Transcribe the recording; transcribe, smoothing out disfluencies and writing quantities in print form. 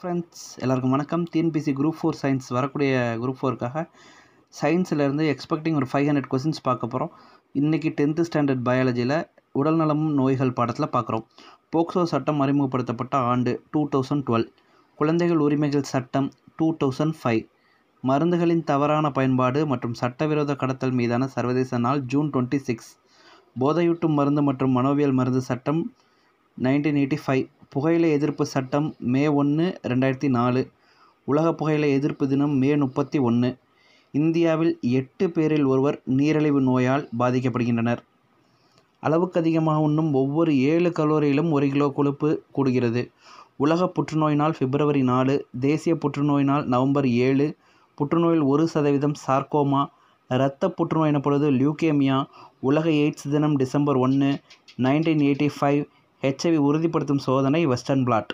Friends எல்லாருக்கும் வணக்கம். TNPSC group 4 science வரக்கூடிய குரூப் 4க்காக சயின்ஸ்லேருந்து எக்ஸ்பெக்டிங் ஒரு 500 கொஸ்டின்ஸ் பார்க்க போகிறோம். இன்றைக்கி 10th ஸ்டாண்டர்ட் பயாலஜியில் உடல்நலமும் நோய்கள் பாடத்தில் பார்க்குறோம். போக்சோ சட்டம் அறிமுகப்படுத்தப்பட்ட ஆண்டு 2012, குழந்தைகள் உரிமைகள் சட்டம் 2005, மருந்துகளின் தவறான பயன்பாடு மற்றும் சட்டவிரோத கடத்தல் மீதான சர்வதேச நாள் ஜூன் 26, போதையூட்டும் மருந்து மற்றும் மனோவியல் மருந்து சட்டம் 1985, புகையிலை எதிர்ப்பு சட்டம் மே 1, 2004, உலக புகையிலை எதிர்ப்பு தினம் மே 31. இந்தியாவில் 8 பேரில் ஒருவர் நீரிழிவு நோயால் பாதிக்கப்படுகின்றனர். அளவுக்கு அதிகமாக உண்ணும் ஒவ்வொரு 7 கலோரியிலும் 1 கிலோ கொழுப்பு கூடுகிறது. உலக புற்றுநோய் நாள் பிப்ரவரி 4, தேசிய புற்றுநோய் நாள் நவம்பர் 7. புற்றுநோயில் 1% சார்கோமா, இரத்த புற்றுநோய் எனப்படுவது லியூகேமியா. உலக எய்ட்ஸ் தினம் டிசம்பர் 1, 1985. HIV உறுதிப்படுத்தும் சோதனை வெஸ்டர்ன் பிளாட்.